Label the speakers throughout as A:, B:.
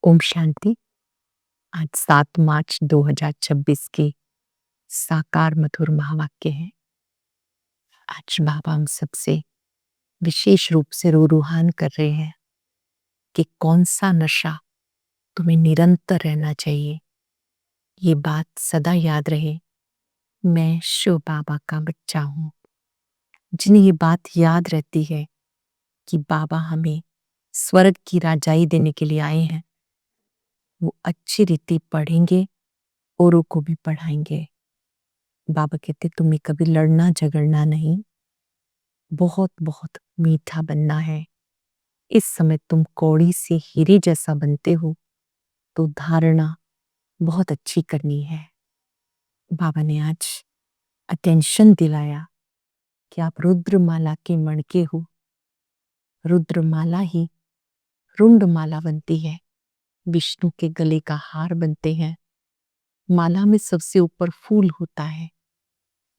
A: ओम शांति। आज 7 मार्च 2026 की साकार मधुर महावाक्य है। आज बाबा हम सबसे विशेष रूप से रूहान कर रहे हैं कि कौन सा नशा तुम्हें निरंतर रहना चाहिए। ये बात सदा याद रहे, मैं शिव बाबा का बच्चा हूँ। जिन्हें ये बात याद रहती है कि बाबा हमें स्वर्ग की राजाई देने के लिए आए हैं, वो अच्छी रीति पढ़ेंगे, औरों को भी पढ़ाएंगे। बाबा कहते तुम्हें कभी लड़ना झगड़ना नहीं, बहुत बहुत मीठा बनना है। इस समय तुम कौड़ी से हीरे जैसा बनते हो, तो धारणा बहुत अच्छी करनी है। बाबा ने आज अटेंशन दिलाया कि आप रुद्रमाला के मणके हो। रुद्रमाला ही रुंडमाला बनती है, विष्णु के गले का हार बनते हैं। माला में सबसे ऊपर फूल होता है।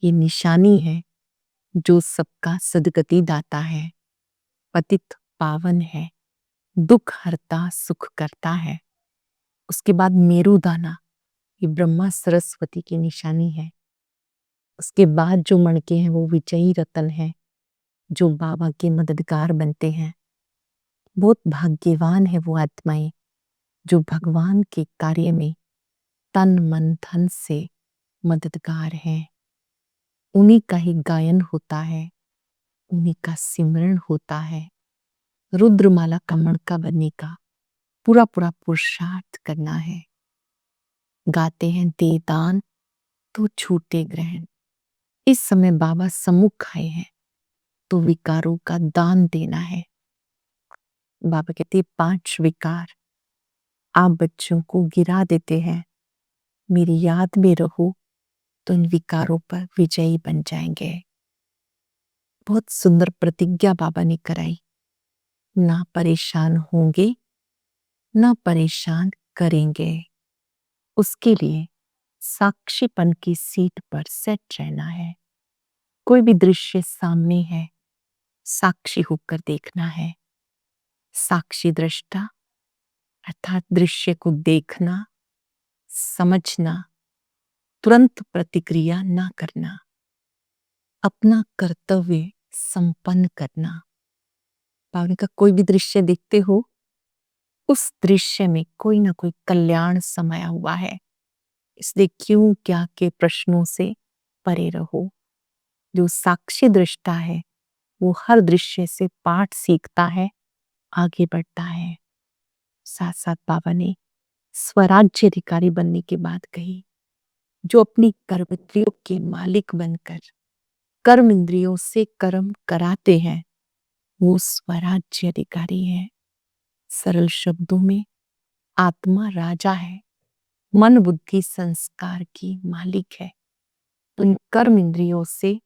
A: ये निशानी है जो सबका सदगति दाता है, पतित पावन है, दुख हरता सुख करता है। उसके बाद मेरुदाना, ये ब्रह्मा सरस्वती की निशानी है। उसके बाद जो मणके हैं वो विजयी रतन है, जो बाबा के मददगार बनते हैं। बहुत भाग्यवान है वो आत्माएं जो भगवान के कार्य में तन मन धन से मददगार हैं। उन्हीं का ही गायन होता है, उन्हीं का सिमरण होता है। रुद्रमाला का मणका बनने का पूरा पूरा पुरुषार्थ करना है। गाते हैं दे दान तो छूटे ग्रहण। इस समय बाबा सम्मुख आए हैं तो विकारों का दान देना है। बाबा कहते 5 विकार आप बच्चों को गिरा देते हैं, मेरी याद में रहो तो इन विकारों पर विजयी बन जाएंगे। बहुत सुंदर प्रतिज्ञा बाबा ने कराई, ना परेशान होंगे ना परेशान करेंगे। उसके लिए साक्षीपन की सीट पर सेट रहना है। कोई भी दृश्य सामने है, साक्षी होकर देखना है। साक्षी दृष्टा अर्थात दृश्य को देखना, समझना, तुरंत प्रतिक्रिया ना करना, अपना कर्तव्य संपन्न करना। पावनी का कोई भी दृश्य देखते हो, उस दृश्य में कोई ना कोई कल्याण समाया हुआ है, इसलिए क्यों क्या के प्रश्नों से परे रहो। जो साक्षी दृष्टा है वो हर दृश्य से पाठ सीखता है, आगे बढ़ता है। साथ साथ बाबा ने स्वराज्य अधिकारी बनने की बात कही, जो अपनी कर्म इंद्रियों के मालिक बनकर कर्म इंद्रियों से कर्म कराते हैं, वो स्वराज्य अधिकारी है। सरल शब्दों में आत्मा राजा है, मन बुद्धि संस्कार की मालिक है। तो इन कर्म इंद्रियों से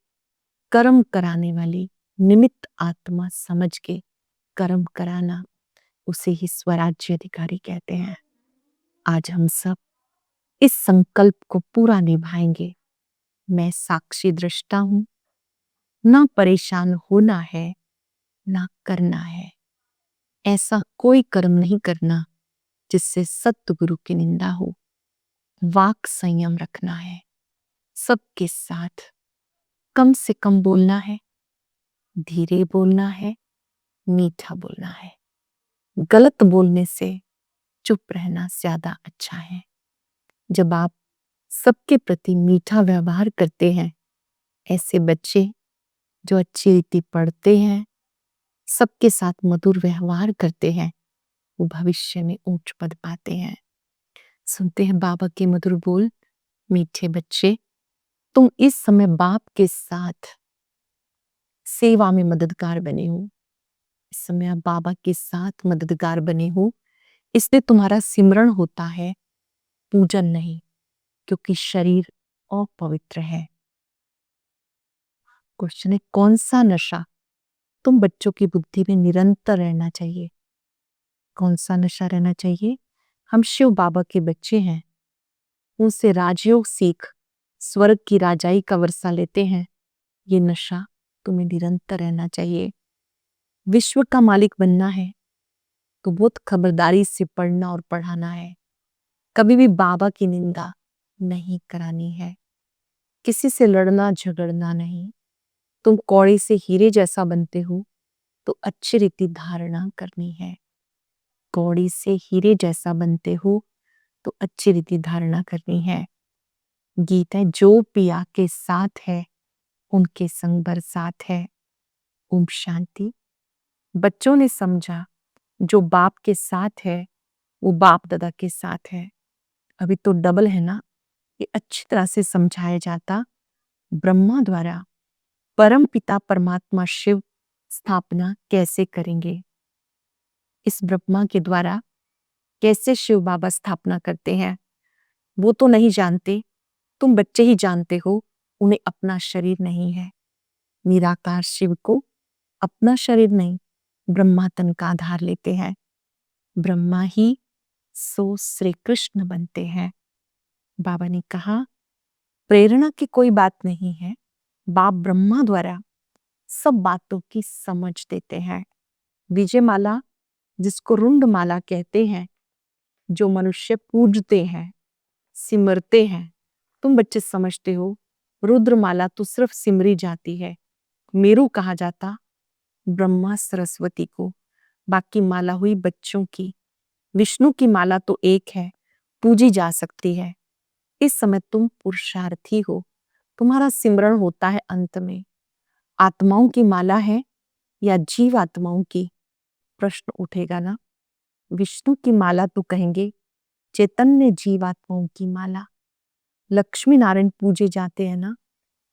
A: कर्म कराने वाली निमित्त आत्मा समझ के कर्म कराना, उसे ही स्वराज्य अधिकारी कहते हैं। आज हम सब इस संकल्प को पूरा निभाएंगे। मैं साक्षी दृष्टा हूं, ना परेशान होना है ना करना है। ऐसा कोई कर्म नहीं करना जिससे सतगुरु की निंदा हो। वाक संयम रखना है, सबके साथ कम से कम बोलना है, धीरे बोलना है, मीठा बोलना है। गलत बोलने से चुप रहना ज्यादा अच्छा है। जब आप सबके प्रति मीठा व्यवहार करते हैं, ऐसे बच्चे जो अच्छी रीति पढ़ते हैं, सबके साथ मधुर व्यवहार करते हैं, वो भविष्य में ऊंच पद पाते हैं। सुनते हैं बाबा के मधुर बोल, मीठे बच्चे तुम इस समय बाप के साथ सेवा में मददगार बने हो। इस समय आप बाबा के साथ मददगार बने हो, इसलिए तुम्हारा सिमरण होता है, पूजन नहीं, क्योंकि शरीर अपवित्र है। क्वेश्चन है, कौन सा नशा तुम बच्चों की बुद्धि में निरंतर रहना चाहिए? कौन सा नशा रहना चाहिए? हम शिव बाबा के बच्चे हैं, उनसे राजयोग सीख स्वर्ग की राजाई का वर्षा लेते हैं। ये नशा तुम्हें निरंतर रहना चाहिए। विश्व का मालिक बनना है, तो बहुत खबरदारी से पढ़ना और पढ़ाना है। कभी भी बाबा की निंदा नहीं करानी है, किसी से लड़ना झगड़ना नहीं। तुम कौड़े से हीरे जैसा बनते हो तो अच्छी रीति धारणा करनी है। कौड़ी से हीरे जैसा बनते हो तो अच्छी रीति धारणा करनी है। गीत है, जो पिया के साथ है उनके संग बरसात है। ओम शांति। बच्चों ने समझा जो बाप के साथ है वो बाप दादा के साथ है। अभी तो डबल है ना। ये अच्छी तरह से समझाया जाता। ब्रह्मा द्वारा परम पिता परमात्मा शिव स्थापना कैसे करेंगे, इस ब्रह्मा के द्वारा कैसे शिव बाबा स्थापना करते हैं वो तो नहीं जानते। तुम बच्चे ही जानते हो, उन्हें अपना शरीर नहीं है। निराकार शिव को अपना शरीर नहीं, ब्रह्मा तन का आधार लेते हैं। ब्रह्मा ही सो श्री कृष्ण बनते हैं। बाबा ने कहा प्रेरणा की कोई बात नहीं है, बाप ब्रह्मा द्वारा सब बातों की समझ देते हैं। विजय माला जिसको रुंड माला कहते हैं, जो मनुष्य पूजते हैं सिमरते हैं। तुम बच्चे समझते हो रुद्र माला तो सिर्फ सिमरी जाती है। मेरू कहा जाता ब्रह्मा सरस्वती को, बाकी माला हुई बच्चों की। विष्णु की माला तो एक है, पूजी जा सकती है। इस समय तुम पुरुषार्थी हो, तुम्हारा सिमरण होता है अंत में। आत्माओं की माला है या जीव आत्माओं की, प्रश्न उठेगा ना। विष्णु की माला तो कहेंगे चैतन्य जीवात्माओं की माला। लक्ष्मी नारायण पूजे जाते हैं ना,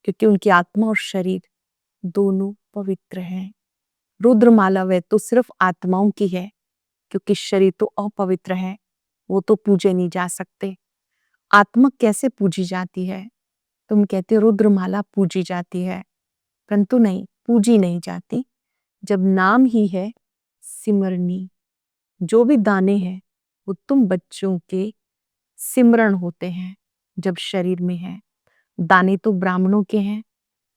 A: क्योंकि उनकी आत्मा और शरीर दोनों पवित्र हैं। रुद्रमाला वह तो सिर्फ आत्माओं की है, क्योंकि शरीर तो अपवित्र है, वो तो पूजे नहीं जा सकते। आत्मा कैसे पूजी जाती है? तुम कहते हो रुद्रमाला पूजी जाती है, परंतु नहीं, पूजी नहीं जाती। जब नाम ही है सिमरनी, जो भी दाने हैं वो तुम बच्चों के सिमरण होते हैं जब शरीर में है। दाने तो ब्राह्मणों के हैं,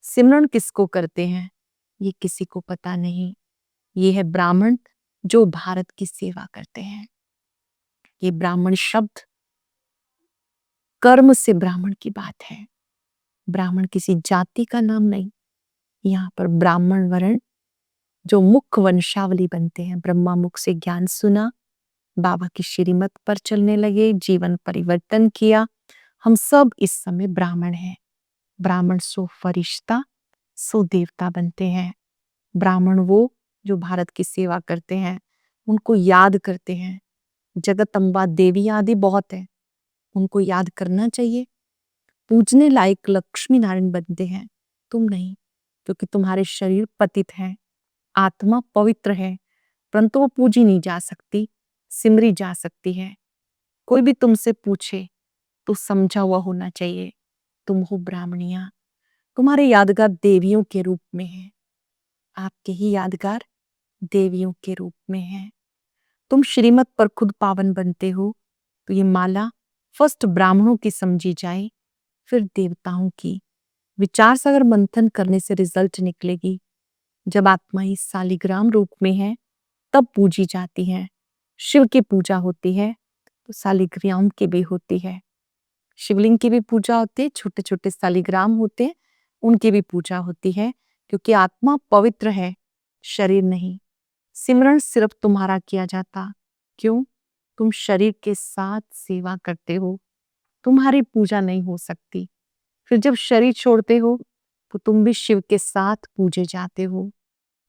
A: सिमरण किसको करते हैं ये किसी को पता नहीं। ये है ब्राह्मण जो भारत की सेवा करते हैं। ये ब्राह्मण शब्द कर्म से ब्राह्मण की बात है। ब्राह्मण किसी जाति का नाम नहीं। यहाँ पर ब्राह्मण वर्ण जो मुख्य वंशावली बनते हैं, ब्रह्मा मुख से ज्ञान सुना, बाबा की श्रीमत पर चलने लगे, जीवन परिवर्तन किया। हम सब इस समय ब्राह्मण हैं। ब्राह्मण सो फरिश्ता सो देवता बनते हैं। ब्राह्मण वो जो भारत की सेवा करते हैं, उनको याद करते हैं। जगत अम्बा देवी आदि बहुत है, उनको याद करना चाहिए। पूजने लायक लक्ष्मी नारायण बनते हैं, तुम नहीं, क्योंकि तुम्हारे शरीर पतित हैं, आत्मा पवित्र है, परंतु वो पूजी नहीं जा सकती, सिमरी जा सकती है। कोई भी तुमसे पूछे तो समझा हुआ होना चाहिए, तुम हो ब्राह्मणिया। तुम्हारे यादगार देवियों के रूप में है, आपके ही यादगार देवियों के रूप में है। तुम श्रीमत पर खुद पावन बनते हो, तो ये माला फर्स्ट ब्राह्मणों की समझी जाए, फिर देवताओं की। विचार सागर मंथन करने से रिजल्ट निकलेगी। जब आत्मा इस सालिग्राम रूप में है तब पूजी जाती है। शिव की पूजा होती है तो सालिग्राम की भी होती है। शिवलिंग की भी पूजा होती है, छोटे छोटे सालिग्राम होते हैं, उनकी भी पूजा होती है, क्योंकि आत्मा पवित्र है, शरीर नहीं। सिमरण सिर्फ तुम्हारा किया जाता। क्यों? तुम शरीर के साथ सेवा करते हो, तुम्हारी पूजा नहीं हो सकती। फिर जब शरीर छोड़ते हो तो तुम भी शिव के साथ पूजे जाते हो।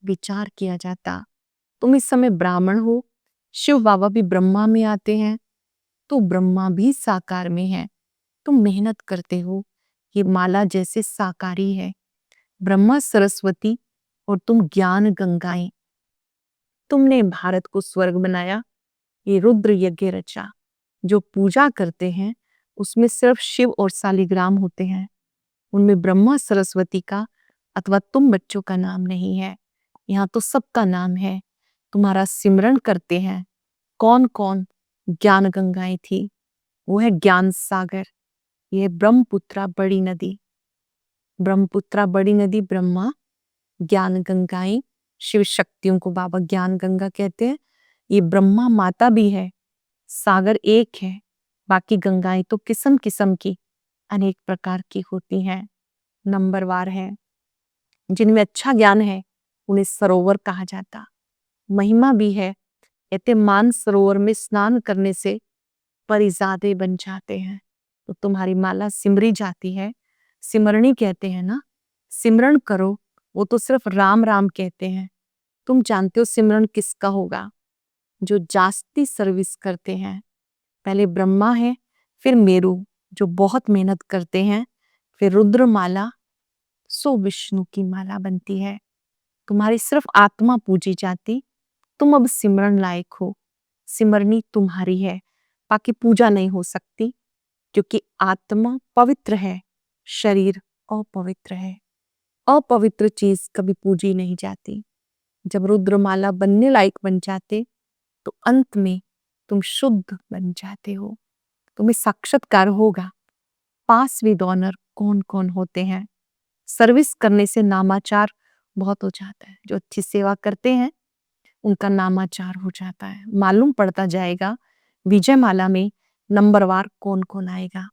A: विचार किया जाता, तुम इस समय ब्राह्मण हो, शिव बाबा भी ब्रह्मा में आते हैं, तो ब्रह्मा भी साकार में है। तुम मेहनत करते हो, ये माला जैसे साकारी है। ब्रह्मा सरस्वती और तुम ज्ञान गंगाएं। तुमने भारत को स्वर्ग बनाया, ये रुद्र यज्ञ रचा। जो पूजा करते हैं उसमें सिर्फ शिव और सालिग्राम होते हैं, उनमें ब्रह्मा सरस्वती का अथवा तुम बच्चों का नाम नहीं है। यहाँ तो सबका नाम है। तुम्हारा सिमरण करते हैं। कौन कौन? ज्ञान गंगाएं थी, वो है ज्ञान सागर, ये ब्रह्मपुत्रा बड़ी नदी। ब्रह्मपुत्रा बड़ी नदी ब्रह्मा, ज्ञान गंगाएं शिव शक्तियों को बाबा ज्ञान गंगा कहते हैं। ये ब्रह्मा माता भी है, सागर एक है, बाकी गंगाएं तो किस्म किस्म की अनेक प्रकार की होती हैं, नंबरवार है। जिनमें अच्छा ज्ञान है उन्हें सरोवर कहा जाता। महिमा भी है, कहते मान सरोवर में स्नान करने से परिजादे बन जाते हैं। तो तुम्हारी माला सिमरी जाती है, सिमरनी कहते हैं ना, सिमरन करो, वो तो सिर्फ राम राम कहते हैं। तुम जानते हो सिमरन किसका होगा? जो जास्ती सर्विस करते हैं। पहले ब्रह्मा है, फिर मेरु जो बहुत मेहनत करते हैं, फिर रुद्र माला, सो विष्णु की माला बनती है। तुम्हारी सिर्फ आत्मा पूजी जाती, तुम अब सिमरन लायक हो, सिमरनी तुम्हारी है, बाकी पूजा नहीं हो सकती, क्योंकि आत्मा पवित्र है, शरीर अपवित्र है। अपवित्र चीज कभी पूजी नहीं जाती। जब रुद्रमाला बनने लायक बन जाते तो अंत में तुम शुद्ध बन जाते हो, तुम्हें साक्षात्कार होगा। पास विद ऑनर कौन कौन होते हैं? सर्विस करने से नामाचार बहुत हो जाता है। जो अच्छी सेवा करते हैं उनका नामाचार हो जाता है। मालूम पड़ता जाएगा विजय माला में नंबरवार कौन कौन आएगा।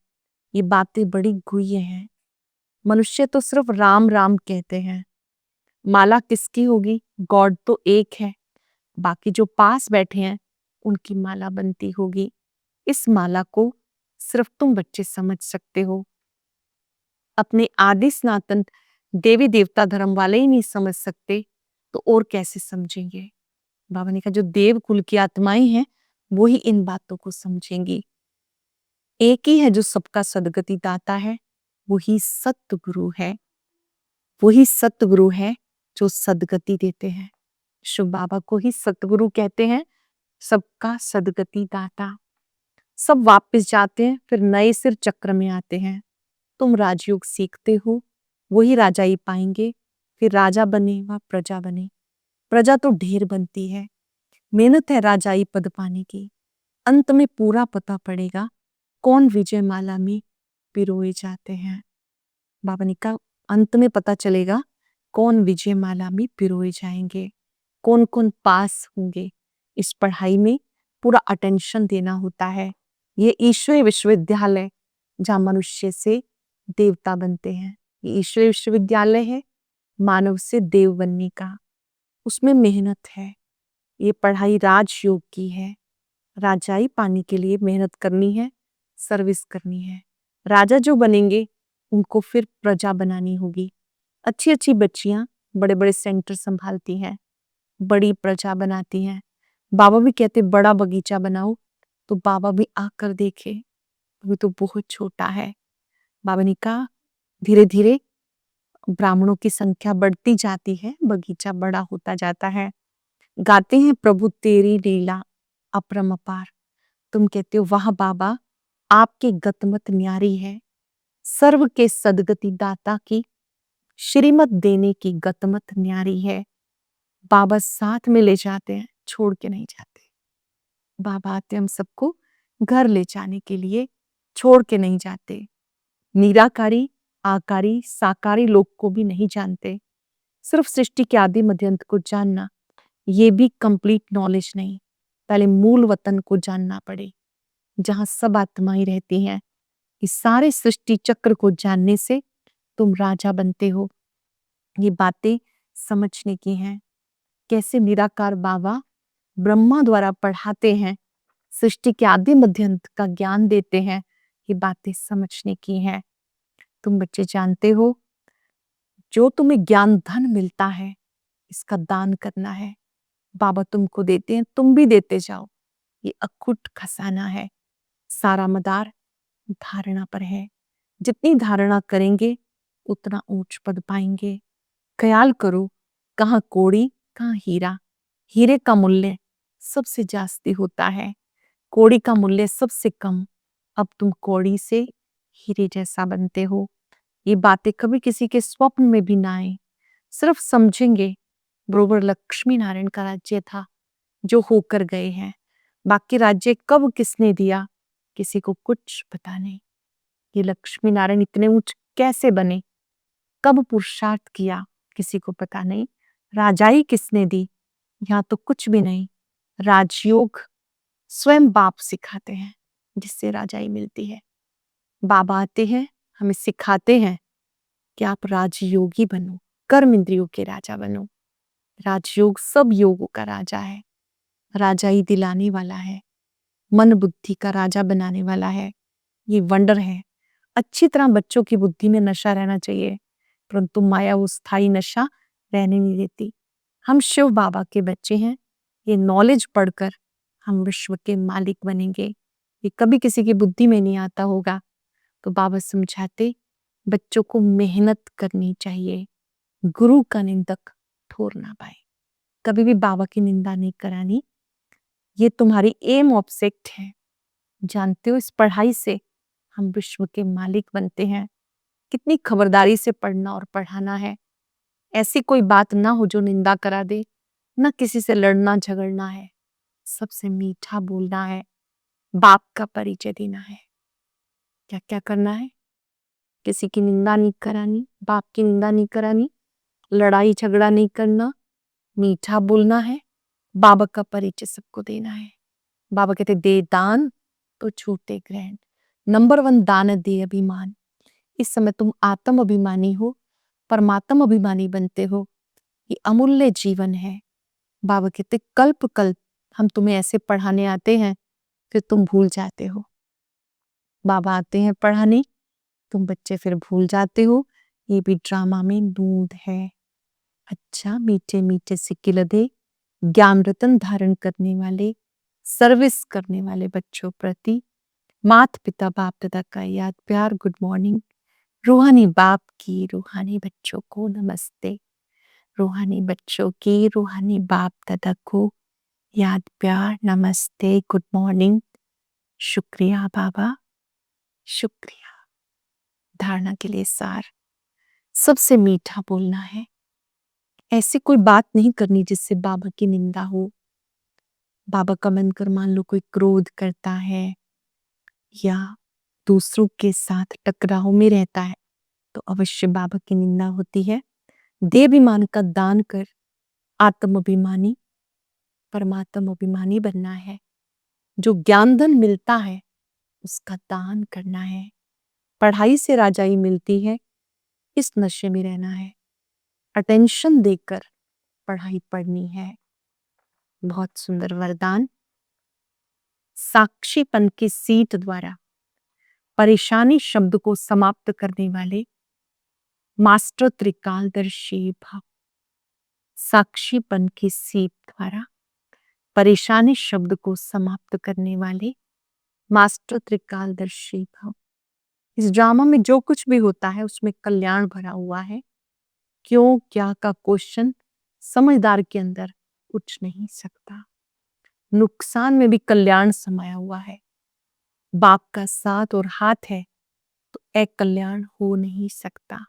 A: ये बातें बड़ी गुह्य हैं। मनुष्य तो सिर्फ राम राम कहते हैं। माला किसकी होगी? गॉड तो एक है, बाकी जो पास बैठे हैं उनकी माला बनती होगी। इस माला को सिर्फ तुम बच्चे समझ सकते हो। अपने आदि सनातन देवी देवता धर्म वाले ही नहीं समझ सकते तो और कैसे समझेंगे? बाबा ने कहा जो देव कुल की आत्माएं हैं वो ही इन बातों को समझेंगी। एक ही है जो सबका सदगति दाता है, वही सतगुरु है। वही सतगुरु है जो सदगति देते हैं। शिव बाबा को ही सतगुरु कहते हैं, सबका सदगति दाता। सब वापस जाते हैं, फिर नए सिर चक्र में आते हैं। तुम राजयोग सीखते हो, वही राजा ही पाएंगे। फिर राजा बने व प्रजा बने। प्रजा तो ढेर बनती है, मेहनत है राजाई पद पाने की। अंत में पूरा पता पड़ेगा कौन विजय माला में पिरोए जाते हैं। बाबा ने कहा अंत में पता चलेगा कौन विजय माला में पिरोए जाएंगे, कौन कौन पास होंगे। इस पढ़ाई में पूरा अटेंशन देना होता है। ये ईश्वरीय विश्वविद्यालय जहाँ मनुष्य से देवता बनते हैं। ये ईश्वरीय विश्वविद्यालय है मानव से देव बनने का। उसमें मेहनत है। ये पढ़ाई राजयोग की है। राजाई पाने के लिए मेहनत करनी है, सर्विस करनी है। राजा जो बनेंगे उनको फिर प्रजा बनानी होगी। अच्छी अच्छी बच्चियां बड़े बड़े सेंटर संभालती हैं, बड़ी प्रजा बनाती हैं। बाबा भी कहते बड़ा बगीचा बनाओ, तो बाबा भी आकर देखे, अभी तो बहुत छोटा है। बाबा ने कहा धीरे धीरे ब्राह्मणों की संख्या बढ़ती जाती है, बगीचा बड़ा होता जाता है। गाते हैं प्रभु तेरी लीला अपरम अपार। तुम कहते हो वाह बाबा आपके गतमत न्यारी है, सर्व के सदगति दाता की श्रीमत देने की गतमत न्यारी है। बाबा साथ में ले जाते हैं, छोड़ के नहीं जाते। बाबा आते हम सबको घर ले जाने के लिए, छोड़ के नहीं जाते। निराकारी आकारी साकारी लोग को भी नहीं जानते। सिर्फ सृष्टि के आदि मध्यांत को जानना ये भी कंप्लीट नॉलेज नहीं। पहले मूल वतन को जानना पड़े जहां सब आत्माएं रहती हैं। इस सारे सृष्टि चक्र को जानने से तुम राजा बनते हो। ये बातें समझने की हैं। कैसे निराकार बाबा ब्रह्मा द्वारा पढ़ाते हैं, सृष्टि के आदि मध्यांत का ज्ञान देते हैं, ये बातें समझने की हैं। तुम बच्चे जानते हो जो तुम्हें ज्ञान धन मिलता है इसका दान करना है। बाबा तुमको देते हैं, तुम भी देते जाओ। ये अखुट खजाना है। सारा मदार धारणा पर है। जितनी धारणा करेंगे उतना ऊंच पद पाएंगे। ख्याल करो कहाँ कौड़ी कहाँ हीरा। हीरे का मूल्य सबसे जास्ती होता है, कौड़ी का मूल्य सबसे कम। अब तुम कौड़ी से हीरे जैसा बनते हो। ये बातें कभी किसी के स्वप्न में भी ना आए। सिर्फ समझेंगे बरोबर लक्ष्मी नारायण का राज्य था जो होकर गए हैं। बाकी राज्य कब किसने दिया किसी को कुछ पता नहीं। ये लक्ष्मी नारायण इतने ऊंच कैसे बने, कब पुरुषार्थ किया किसी को पता नहीं। राजाई किसने दी, यहाँ तो कुछ भी नहीं। राजयोग स्वयं बाप सिखाते हैं, जिससे राजाई मिलती है। बाबा आते हैं, हमें सिखाते हैं कि आप राजयोगी बनो, कर्म इंद्रियों के राजा बनो। राजयोग सब योगों का राजा है, राजाई दिलाने वाला है, मन बुद्धि का राजा बनाने वाला है। ये वंडर है। अच्छी तरह बच्चों की बुद्धि में नशा रहना चाहिए, परंतु माया वो स्थायी नशा रहने नहीं देती। हम शिव बाबा के बच्चे हैं। ये नॉलेज पढ़कर हम विश्व के मालिक बनेंगे। ये कभी किसी की बुद्धि में नहीं आता होगा। तो बाबा समझाते बच्चों को मेहनत करनी चाहिए, गुरु का निंदक ठोर ना पाए। कभी भी बाबा की निंदा नहीं करानी। ये तुम्हारी एम ऑब्जेक्ट है। जानते हो, इस पढ़ाई से हम विश्व के मालिक बनते हैं। कितनी खबरदारी से पढ़ना और पढ़ाना है। ऐसी कोई बात ना हो जो निंदा करा दे, ना किसी से लड़ना झगड़ना है, सबसे मीठा बोलना है, बाप का परिचय देना है। क्या क्या करना है? किसी की निंदा नहीं करानी, बाप की निंदा नहीं करानी, लड़ाई झगड़ा नहीं करना, मीठा बोलना है, बाबा का परिचय सबको देना है। बाबा कहते दे दान तो छूटे ग्रहण। नंबर 1 दान दे अभिमान। इस समय तुम आत्म अभिमानी हो, परमात्म अभिमानी बनते हो। ये अमूल्य जीवन है। बाबा कहते कल्प कल्प हम तुम्हें ऐसे पढ़ाने आते हैं, फिर तुम भूल जाते हो। बाबा आते हैं पढ़ाने, तुम बच्चे फिर भूल जाते हो। ये भी ड्रामा में नूंद है। अच्छा मीठे मीठे सिक्के लदे ज्ञान रतन धारण करने वाले, सर्विस करने वाले बच्चों प्रति मात पिता बाप दादा का याद प्यार, गुड मॉर्निंग। रूहानी बाप की रूहानी बच्चों को नमस्ते। रूहानी बच्चों की रूहानी बाप दादा को याद प्यार, नमस्ते, गुड मॉर्निंग। शुक्रिया बाबा, शुक्रिया। धारणा के लिए सार, सबसे मीठा बोलना है। ऐसी कोई बात नहीं करनी जिससे बाबा की निंदा हो। बाबा का मन कर मान लो कोई क्रोध करता है या दूसरों के साथ टकराव में रहता है, तो अवश्य बाबा की निंदा होती है। देवाभिमान का दान कर आत्म अभिमानी परमात्म अभिमानी बनना है। जो ज्ञानधन मिलता है उसका दान करना है। पढ़ाई से राजाई मिलती है, इस नशे में रहना है। अटेंशन देकर पढ़ाई पढ़नी है। बहुत सुंदर वरदान। साक्षीपन की सीट द्वारा परेशानी शब्द को समाप्त करने वाले मास्टर त्रिकालदर्शी भव। साक्षीपन की सीट द्वारा परेशानी शब्द को समाप्त करने वाले मास्टर त्रिकालदर्शी भव। इस ड्रामा में जो कुछ भी होता है उसमें कल्याण भरा हुआ है। क्यों क्या का क्वेश्चन समझदार के अंदर उठ नहीं सकता। नुकसान में भी कल्याण समाया हुआ है। बाप का साथ और हाथ है तो एक कल्याण हो नहीं सकता।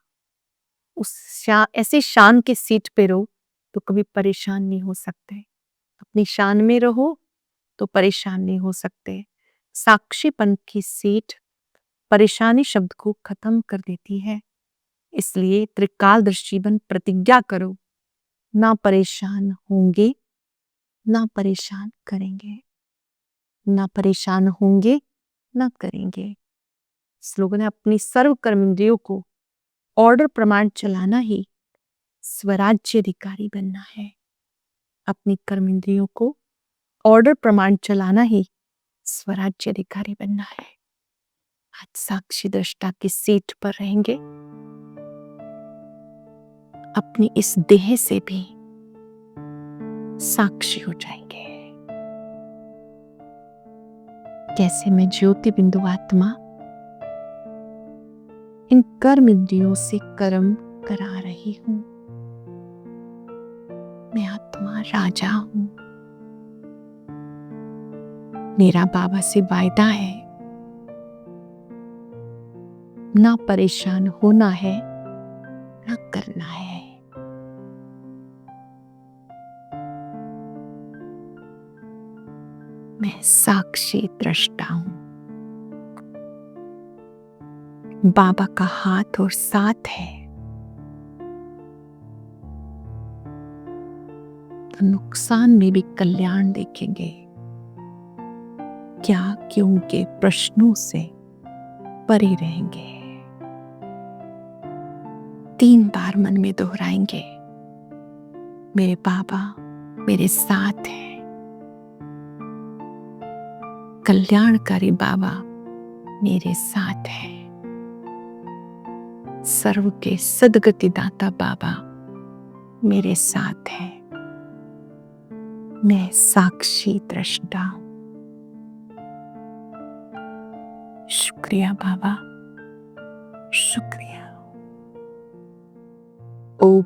A: ऐसे शान के सीट पे रहो तो कभी परेशान नहीं हो सकते। अपनी शान में रहो तो परेशान नहीं हो सकते। साक्षीपन की सीट परेशानी शब्द को खत्म कर देती है। इसलिए त्रिकालदर्शी बन प्रतिज्ञा करो, ना परेशान होंगे ना परेशान करेंगे। ना परेशान होंगे ना करेंगे। स्लोगन है अपनी सर्व कर्मेंद्रियों को ऑर्डर प्रमाण चलाना ही स्वराज्य अधिकारी बनना है। अपनी कर्मेंद्रियों को ऑर्डर प्रमाण चलाना ही स्वराज्य अधिकारी बनना है। आज साक्षी दृष्टा की सीट पर रहेंगे। अपनी इस देह से भी साक्षी हो जाएंगे। कैसे मैं ज्योति बिंदु आत्मा इन कर्म इंद्रियों से कर्म करा रही हूं। मैं आत्मा राजा हूं। मेरा बाबा से वायदा है, ना परेशान होना है ना करना है। मैं साक्षी दृष्टा हूं। बाबा का हाथ और साथ है। तो नुकसान में भी कल्याण देखेंगे। क्या क्यों के प्रश्नों से परे रहेंगे। 3 बार मन में दोहराएंगे, मेरे बाबा मेरे साथ हैं। कल्याणकारी बाबा मेरे साथ हैं। सर्व के सद्गति दाता बाबा मेरे साथ हैं। मैं साक्षी दृष्टा हूं। शुक्रिया बाबा, शुक्रिया। ओ